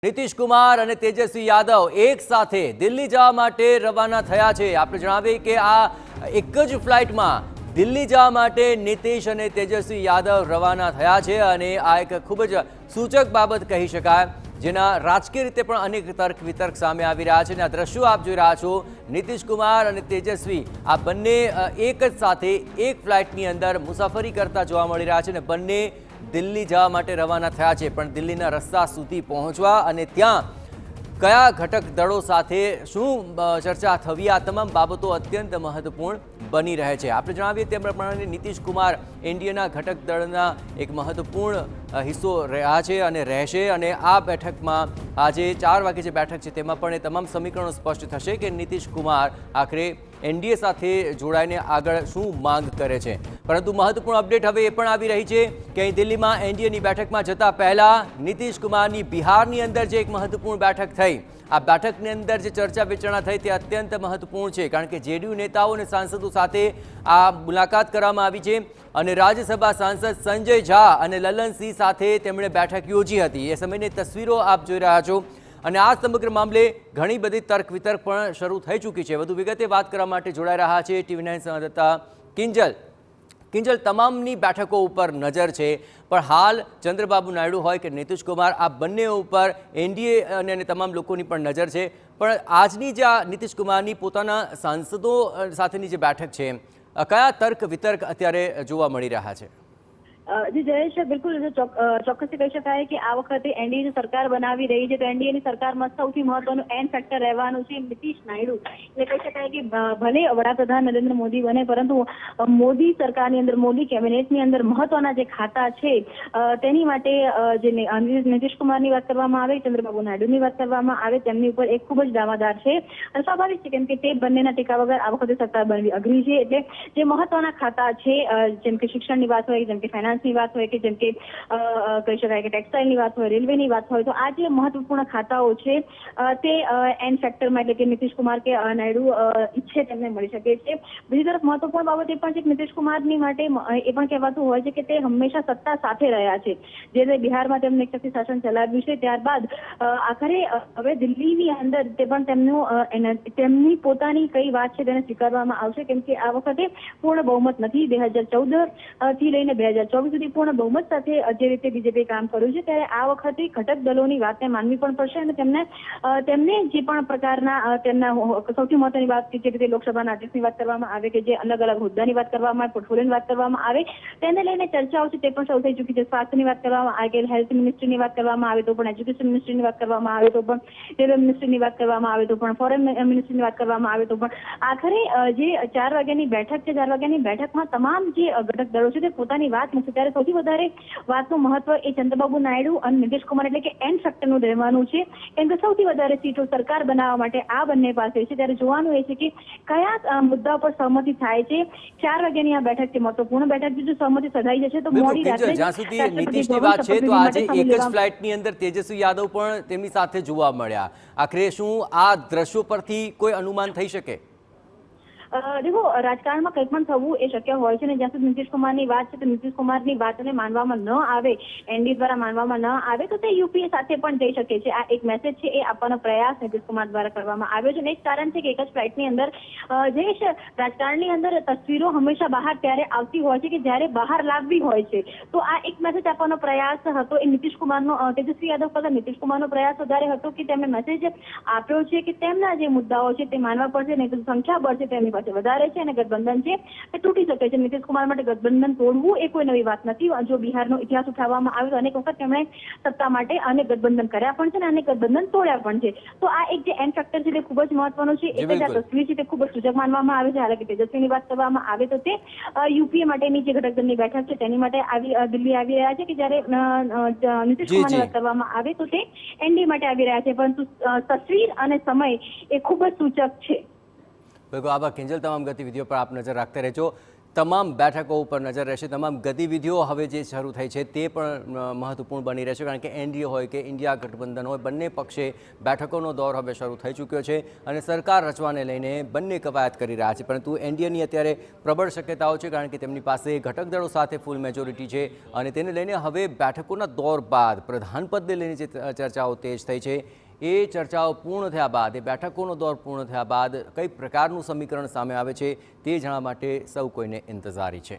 નીતિશ કુમાર અને તેજસ્વી યાદવ એક સાથે દિલ્હી જવા માટે રવાના થયા છે। આપણે જણાવીએ કે આ એક જ ફ્લાઇટમાં દિલ્હી જવા માટે નીતિશ અને તેજસ્વી યાદવ રવાના થયા છે અને આ એક ખૂબ જ સૂચક બાબત કહી શકાય, જેના રાજકીય રીતે પણ અનેક તર્ક વિતર્ક સામે આવી રહ્યા છે। અને આ દ્રશ્યો આપ જોઈ રહ્યા છો, નીતિશ કુમાર અને તેજસ્વી આ બંને એક જ સાથે એક ફ્લાઇટની અંદર મુસાફરી કરતા જોવા મળી રહ્યા છે અને બંને દિલ્હી જવા માટે રવાના થયા છે। પણ દિલ્હીના રસ્તા સુધી પહોંચવા અને ત્યાં કયા ઘટક દળો સાથે શું ચર્ચા થવી, આ તમામ બાબતો અત્યંત મહત્વપૂર્ણ બની રહે છે। આપણે જણાવીએ તે પ્રમાણે નીતિશ કુમાર એનડીએના ઘટક દળના એક મહત્વપૂર્ણ હિસ્સો રહ્યા છે અને રહેશે અને આ બેઠકમાં આજે 4 વાગે જે બેઠક છે તેમાં પણ એ તમામ સમીકરણો સ્પષ્ટ થશે કે નીતિશ કુમાર આખરે એનડીએ સાથે જોડાઈને આગળ શું માંગ કરે છે। પરંતુ મહત્વપૂર્ણ અપડેટ હવે એ પણ આવી રહી છે કે અહીં દિલ્હીમાં એનડીએની બેઠકમાં જતા પહેલા નીતિશ કુમારની બિહારની અંદર જે એક મહત્વપૂર્ણ બેઠક થઈ, આ બેઠકની અંદર જે ચર્ચા વિચારણા થઈ તે અત્યંત મહત્વપૂર્ણ છે, કારણ કે જેડીયુ નેતાઓ અને સાંસદો સાથે આ મુલાકાત કરવામાં આવી છે અને રાજ્યસભા સાંસદ સંજય ઝા અને લલનસિંહ સાથે તેમણે બેઠક યોજી હતી। એ સમયની તસવીરો આપ જોઈ રહ્યા છો અને આ સમગ્ર મામલે ઘણી બધી તર્ક વિતર્ક પણ શરૂ થઈ ચૂકી છે। વધુ વિગતે વાત કરવા માટે જોડાઈ રહ્યા છે TV9 સંવાદદાતા કિંજલ। તમામની બેઠકો ઉપર નજર છે, પણ હાલ ચંદ્રબાબુ નાયડુ હોય કે નીતિશ કુમાર, આ બંને ઉપર એનડીએ અને તમામ લોકોની પણ નજર છે। પણ આજની જે આ નીતિશ કુમારની પોતાના સાંસદો સાથેની જે બેઠક છે, કયા તર્ક વિતર્ક અત્યારે જોવા મળી રહ્યા છે? જી જયેશ, બિલકુલ ચોક્કસથી કહી શકાય કે આ વખતે એનડીએ સરકાર બનાવી રહી છે તો એનડીએની સરકારમાં સૌથી મહત્વનું એન ફેક્ટર રહેવાનું છે નીતિશ નાયડુ। એટલે કહી શકાય કે ભલે વડાપ્રધાન નરેન્દ્ર મોદી બને, પરંતુ મોદી સરકારની અંદર, મોદી કેબિનેટની અંદર મહત્વના જે ખાતા છે તેની માટે જે નીતિશ કુમારની વાત કરવામાં આવે, ચંદ્રબાબુ નાયડુની વાત કરવામાં આવે, તેમની ઉપર એક ખૂબ જ દાવાદાર છે અને સ્વાભાવિક છે, કેમ કે તે બંનેના ટેકા વગર આ વખતે સરકાર બનવી અઘરી છે। એટલે જે મહત્વના ખાતા છે, જેમ કે શિક્ષણની વાત હોય, જેમ કે ફાઇનાન્સ ની વાત હોય, કે જેમ કે કહી શકાય કે ટેક્સટાઇલની વાત હોય, રેલવેની વાત હોય, તો આ જે મહત્વપૂર્ણ ખાતાઓ છે તે એન ફેક્ટરમાં એટલે કે નીતિશ કુમાર કે નાયડુ ઈચ્છે તેમને મળી શકે છે। બીજી તરફ મહત્વપૂર્ણ બાબત એ પણ છે કે નીતિશ કુમારની માટે એ પણ કહેવાતું હોય છે કે તે હંમેશા સત્તા સાથે રહ્યા છે। જે બિહારમાં તેમને એક શક્તિ શાસન ચલાવ્યું છે, ત્યારબાદ આખરે હવે દિલ્હીની અંદર તે પણ તેમની પોતાની કઈ વાત છે તેને સ્વીકારવામાં આવશે, કેમ કે આ વખતે પૂર્ણ બહુમત નથી। 2014 થી લઈને 2024 સુધી પૂર્ણ બહુમત સાથે જે રીતે બીજેપી કામ કર્યું છે, ત્યારે આ વખતે ઘટક દળોની વાતને માનવી પણ પડશે અને તેમને જે પણ પ્રકારના તેમના સૌથી મહત્વની વાત જે રીતે લોકસભાના અધ્યક્ષની વાત કરવામાં આવે, કે જે અલગ અલગ હોદ્દાની વાત કરવામાં આવે, પોર્ટફોલિયોની વાત કરવામાં આવે, તેને લઈને ચર્ચાઓ છે તે પણ શરૂ થઈ ચૂકી છે। સ્વાસ્થ્યની વાત કરવામાં આવે કે હેલ્થ મિનિસ્ટ્રીની વાત કરવામાં આવે તો પણ, એજ્યુકેશન મિનિસ્ટ્રીની વાત કરવામાં આવે તો પણ, રેલવે મિનિસ્ટ્રીની વાત કરવામાં આવે તો પણ, ફોરેન મિનિસ્ટ્રીની વાત કરવામાં આવે તો પણ, આખરે જે 4 વાગ્યાની બેઠક છે, 4 વાગ્યાની બેઠકમાં તમામ જે ઘટક દળો છે તે પોતાની વાત મૂકશે, ત્યારે સૌથી વધારે વાતનું મહત્વ એ ચંદ્રબાબુ નાયડુ અને નીતિશ કુમાર એટલે કે એન ફેક્ટરનું રહેવાનું છે, કેમ કે સૌથી વધારે સીટો સરકાર બનાવવા માટે આ બંને પાસે છે। ત્યારે જોવાનું એ છે કે કયા મુદ્દા પર સહમતિ થાય છે। 4 વાગ્યાની આ બેઠક છે, મહત્વપૂર્ણ બેઠક છે, જો સહમતિ સધાઈ જશે તો મોડી રાત્રે જ્યાં સુધી નીતિશની વાત છે તો આજે એક જ ફ્લાઇટની અંદર તેજસ્વી યાદવ પણ તેમની સાથે જોવા મળ્યા। આખરે શું આ દ્રશ્યો પરથી કોઈ અનુમાન થઈ શકે? દેખો, રાજકારણમાં કંઈ પણ થવું એ શક્ય હોય છે ને જ્યાં સુધી નીતિશ કુમારની વાત છે તો નીતિશ કુમારની વાતને માનવામાં ન આવે, એનડી દ્વારા માનવામાં ન આવે તો તે યુપીએ સાથે પણ જઈ શકે છે। આ એક મેસેજ છે એ આપવાનો પ્રયાસ નીતિશ કુમાર દ્વારા કરવામાં આવ્યો છે અને એક કારણ છે કે એક જ ફ્લાઇટની અંદર જે રાજકારણની અંદર તસવીરો હંમેશા બહાર ત્યારે આવતી હોય છે કે જ્યારે બહાર લાવવી હોય છે, તો આ એક મેસેજ આપવાનો પ્રયાસ હતો એ નીતિશ કુમારનો, તેજસ્વી યાદવ કરતા નીતિશ કુમારનો પ્રયાસ વધારે હતો કે તેમણે મેસેજ આપ્યો છે કે તેમના જે મુદ્દાઓ છે તે માનવા પડશે, નહીં તો સંખ્યાબળ છે તેમની વધારે છે અને ગઠબંધન છે એ તૂટી શકે છે। નીતિશ કુમાર માટે ગઠબંધન તોડવું એ કોઈ નવી વાત નથી। જો બિહારનો ઇતિહાસ ઉઠાવવામાં આવે તો અનેક વખત તેમણે સત્તા માટે અનેક ગઠબંધન કર્યા પણ છે અને અનેક ગઠબંધન તોડ્યા પણ છે। તો આ એક જે એન ફેક્ટર છે તે ખૂબ જ મહત્વનું છે। એક જ આ તસવીર છે તે ખૂબ જ સૂચક માનવામાં આવે છે। હાલાકી તેજસ્વીની વાત કરવામાં આવે તો તે યુપીએ માટેની જે ઘટક દળની બેઠક છે તેની માટે દિલ્હી આવી રહ્યા છે, કે જ્યારે નીતિશ કુમારની વાત કરવામાં આવે તો તે એનડી માટે આવી રહ્યા છે, પરંતુ તસવીર અને સમય એ ખૂબ જ સૂચક છે। બિલકુલ, આભાર કિંજલ। તમામ ગતિવિધિઓ પર આપ નજર રાખતા રહેજો। તમામ બેઠકો ઉપર નજર રહેશે, તમામ ગતિવિધિઓ હવે જે શરૂ થઈ છે તે પણ મહત્વપૂર્ણ બની રહેશે, કારણ કે એનડીએ હોય કે ઇન્ડિયા ગઠબંધન હોય, બંને પક્ષે બેઠકોનો દોર હવે શરૂ થઈ ચૂક્યો છે અને સરકાર રચવાને લઈને બંને કવાયત કરી રહ્યા છે. પરંતુ એનડીએની અત્યારે પ્રબળ શક્યતાઓ છે, કારણ કે તેમની પાસે ઘટક દળો સાથે ફૂલ મેજોરિટી છે અને તેને લઈને હવે બેઠકોના દોર બાદ પ્રધાનપદને લઈને જે ચર્ચાઓ તેજ થઈ છે એ ચર્ચાઓ પૂર્ણ થયા બાદ, એ બેઠકોનો દોર પૂર્ણ થયા બાદ કઈ પ્રકારનું સમીકરણ સામે આવે છે તે જાણવા માટે સૌ કોઈને ઇંતજારી છે.